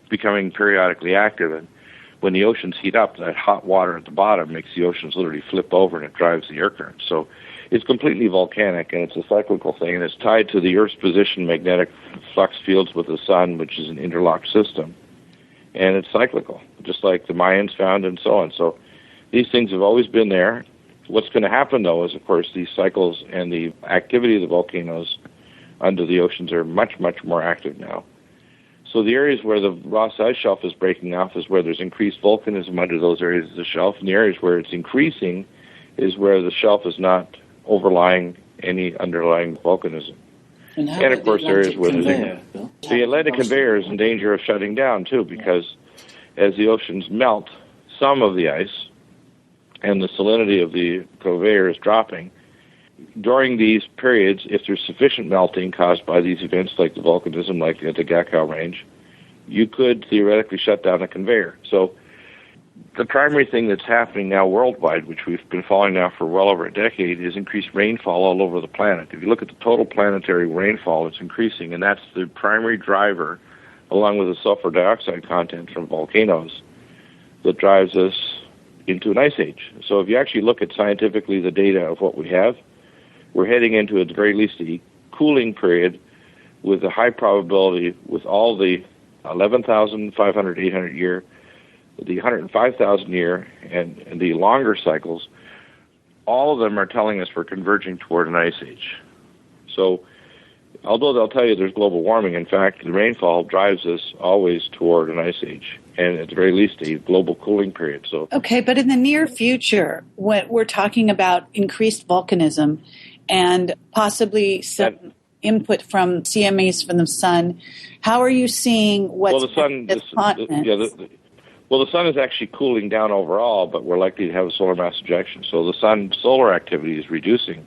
becoming periodically active. And when the oceans heat up, that hot water at the bottom makes the oceans literally flip over, and it drives the air current. So it's completely volcanic, and it's a cyclical thing, and it's tied to the Earth's position, magnetic flux fields with the sun, which is an interlocked system. And it's cyclical, just like the Mayans found and so on. So these things have always been there. What's going to happen, though, is, of course, these cycles and the activity of the volcanoes under the oceans are much, much more active now. So the areas where the Ross Ice Shelf is breaking off is where there's increased volcanism under those areas of the shelf, and the areas where it's increasing is where the shelf is not overlying any underlying volcanism. And of course, there is where the Atlantic conveyor is in danger of shutting down, too, because as the oceans melt, some of the ice and the salinity of the conveyor is dropping. During these periods, if there's sufficient melting caused by these events like the volcanism, like the Gakao Range, you could theoretically shut down a conveyor. So the primary thing that's happening now worldwide, which we've been following now for well over a decade, is increased rainfall all over the planet. If you look at the total planetary rainfall, it's increasing, and that's the primary driver, along with the sulfur dioxide content from volcanoes, that drives us into an ice age. So if you actually look at scientifically the data of what we have, we're heading into, at the very least, a cooling period with a high probability with all the 11,500, 800 year, the 105,000 year, and the longer cycles. All of them are telling us we're converging toward an ice age. So although they'll tell you there's global warming, in fact, the rainfall drives us always toward an ice age, and at the very least a global cooling period. So okay, but in the near future, when we're talking about increased volcanism and possibly some input from CMEs from the sun, how are you seeing what's the sun is actually cooling down overall, but we're likely to have a solar mass ejection. So the sun's solar activity is reducing,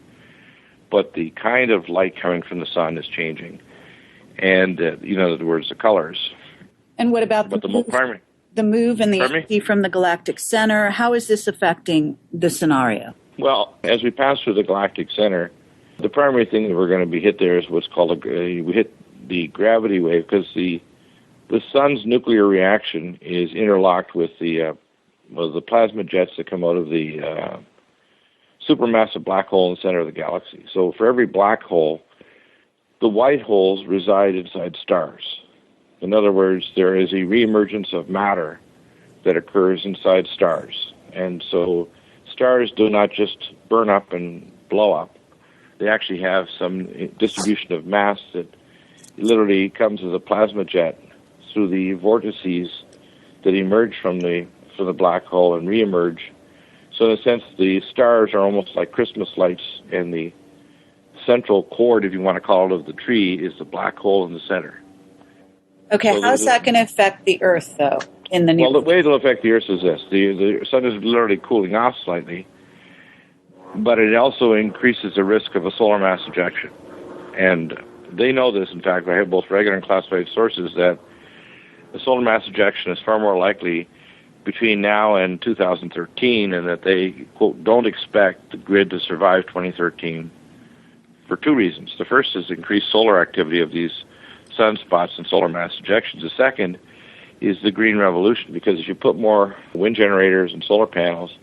but the kind of light coming from the sun is changing. And, in other words, the colors. And what about the move and the energy from the galactic center? How is this affecting the scenario? Well, as we pass through the galactic center, the primary thing that we're going to be hit there is what's called we hit the gravity wave, because the sun's nuclear reaction is interlocked with the plasma jets that come out of the supermassive black hole in the center of the galaxy. So for every black hole, the white holes reside inside stars. In other words, there is a reemergence of matter that occurs inside stars. And so stars do not just burn up and blow up. They actually have some distribution of mass that literally comes as a plasma jet through the vortices that emerge from the black hole and reemerge. So in a sense, the stars are almost like Christmas lights, and the central cord, if you want to call it, of the tree is the black hole in the center. Okay, so how's that going to affect the Earth, though, in the near Well, the way it'll affect the Earth is this. The sun is literally cooling off slightly, but it also increases the risk of a solar mass ejection. And they know this, in fact. I have both regular and classified sources that a solar mass ejection is far more likely between now and 2013, and that they, quote, don't expect the grid to survive 2013 for two reasons. The first is increased solar activity of these sunspots and solar mass ejections. The second is the green revolution, because if you put more wind generators and solar panels,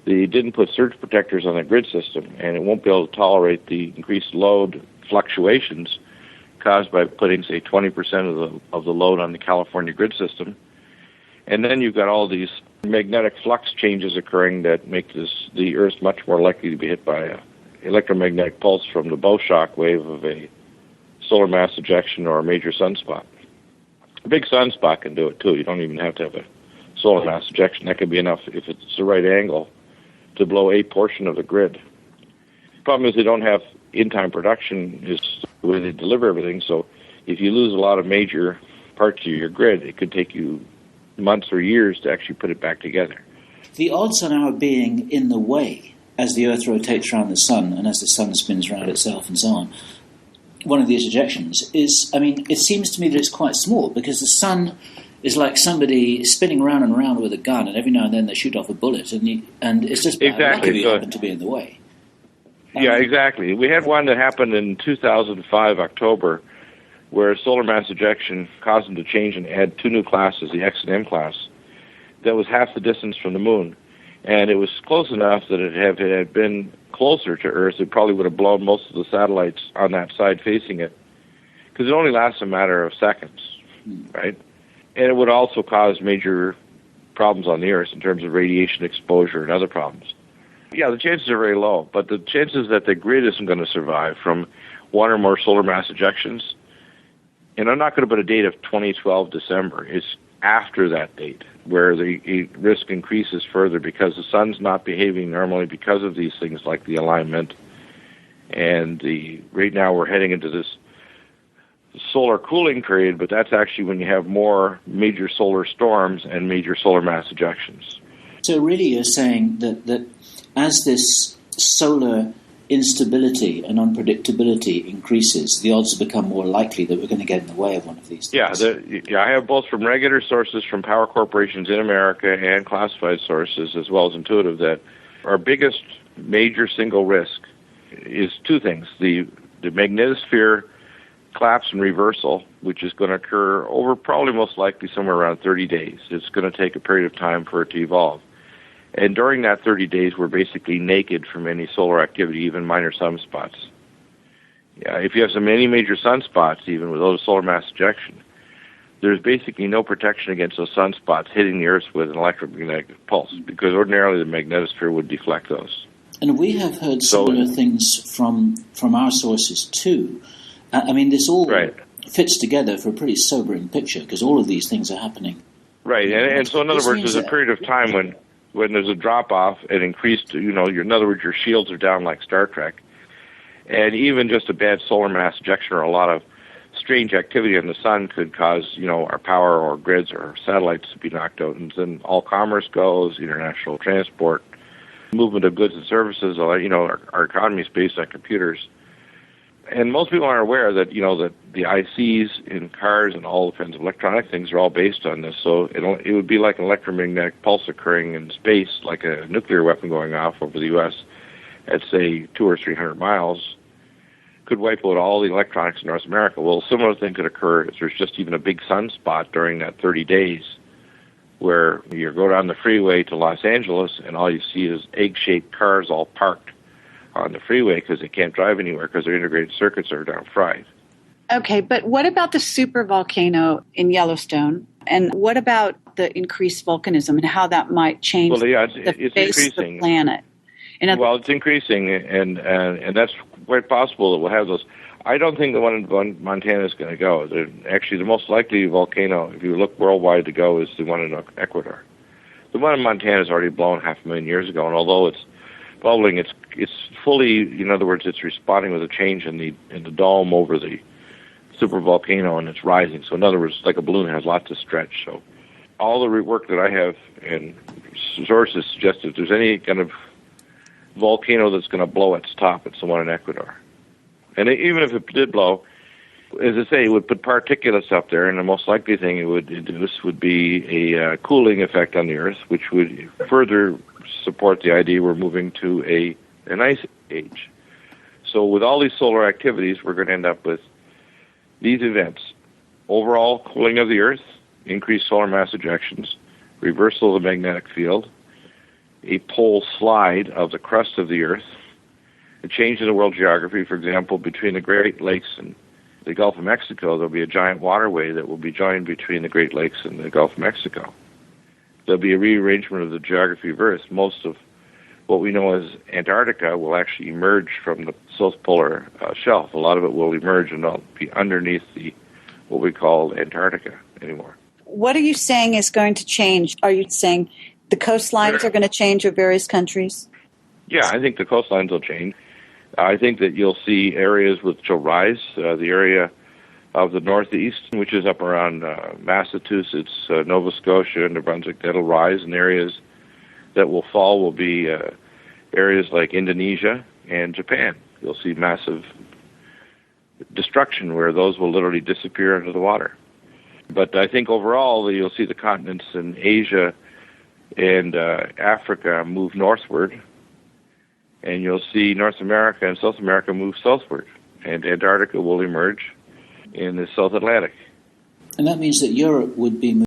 they didn't put surge protectors on the grid system, and it won't be able to tolerate the increased load fluctuations caused by putting, say, 20% of the load on the California grid system. And then you've got all these magnetic flux changes occurring that make the Earth much more likely to be hit by an electromagnetic pulse from the bow shock wave of a solar mass ejection or a major sunspot. A big sunspot can do it, too. You don't even have to have a solar mass ejection. That could be enough, if it's the right angle, to blow a portion of the grid. The problem is they don't have in-time production, is the way they deliver everything. So if you lose a lot of major parts of your grid, it could take you months or years to actually put it back together. The odds on our being in the way as the Earth rotates around the Sun and as the Sun spins around itself and so on, one of these ejections is, it seems to me that it's quite small, because the Sun is like somebody spinning round and round with a gun, and every now and then they shoot off a bullet, and it's just bad luck if you happen to be in the way. Yeah, exactly. We had one that happened in 2005, October, where solar mass ejection caused them to change and add two new classes, the X and M class, that was half the distance from the moon. And it was close enough that if it had been closer to Earth, it probably would have blown most of the satellites on that side facing it, because it only lasts a matter of seconds, right? And it would also cause major problems on the Earth in terms of radiation exposure and other problems. Yeah, the chances are very low, but the chances that the grid isn't going to survive from one or more solar mass ejections, and I'm not going to put a date of 2012 December, it's after that date where the risk increases further because the sun's not behaving normally because of these things like the alignment. And right now we're heading into this solar cooling period, but that's actually when you have more major solar storms and major solar mass ejections. So really you're saying that as this solar instability and unpredictability increases, the odds become more likely that we're going to get in the way of one of these things. Yeah, I have both from regular sources from power corporations in America and classified sources as well as intuitive that our biggest major single risk is two things. The magnetosphere collapse and reversal, which is going to occur over probably most likely somewhere around 30 days. It's going to take a period of time for it to evolve. And during that 30 days, we're basically naked from any solar activity, even minor sunspots. Yeah, if you have any major sunspots, even with those solar mass ejection, there's basically no protection against those sunspots hitting the Earth with an electromagnetic pulse, because ordinarily the magnetosphere would deflect those. And we have heard similar things from our sources too. I mean, this all fits together for a pretty sobering picture, because all of these things are happening. Right, and so in other words, there's a period of time when there's a drop-off and increased, in other words, your shields are down like Star Trek. And even just a bad solar mass ejection or a lot of strange activity on the sun could cause, our power or grids or satellites to be knocked out. And then all commerce goes, international transport, movement of goods and services, our economy is based on computers. And most people aren't aware that, that the ICs in cars and all kinds of electronic things are all based on this. So it would be like an electromagnetic pulse occurring in space, like a nuclear weapon going off over the U.S. at, say, 200 or 300 miles, could wipe out all the electronics in North America. Well, a similar thing could occur if there's just even a big sunspot during that 30 days where you go down the freeway to Los Angeles and all you see is egg-shaped cars all parked on the freeway because they can't drive anywhere because their integrated circuits are down fried. Okay, but what about the supervolcano in Yellowstone? And what about the increased volcanism and how that might change the face of the planet? It's increasing, and that's quite possible that we'll have those. I don't think the one in Montana is going to go. Actually, the most likely volcano, if you look worldwide to go, is the one in Ecuador. The one in Montana is already blown 500,000 years ago, and although it's bubbling, it's fully, in other words, it's responding with a change in the dome over the supervolcano, and it's rising. So in other words, like a balloon, has lots of stretch. So all the work that I have and sources suggest if there's any kind of volcano that's going to blow its top, it's the one in Ecuador. And even if it did blow, as I say, it would put particulates up there, and the most likely thing it would induce would be a cooling effect on the Earth, which would further support the idea we're moving to an ice age. So with all these solar activities, we're going to end up with these events: overall cooling of the Earth, increased solar mass ejections, reversal of the magnetic field, a pole slide of the crust of the Earth, a change in the world geography. For example, between the Great Lakes and the Gulf of Mexico, there'll be a giant waterway that will be joined between the Great Lakes and the Gulf of Mexico. There'll be a rearrangement of the geography of Earth. Most of what we know as Antarctica will actually emerge from the South Polar Shelf. A lot of it will emerge and not be underneath what we call Antarctica anymore. What are you saying is going to change? Are you saying the coastlines are going to change of various countries? Yeah, I think the coastlines will change. I think that you'll see areas which will rise. The area of the Northeast, which is up around Massachusetts, Nova Scotia, and New Brunswick, that'll rise. And areas that will fall will be areas like Indonesia and Japan. You'll see massive destruction where those will literally disappear under the water. But I think overall you'll see the continents in Asia and Africa move northward, and you'll see North America and South America move southward, and Antarctica will emerge. in the South Atlantic. And that means that Europe would be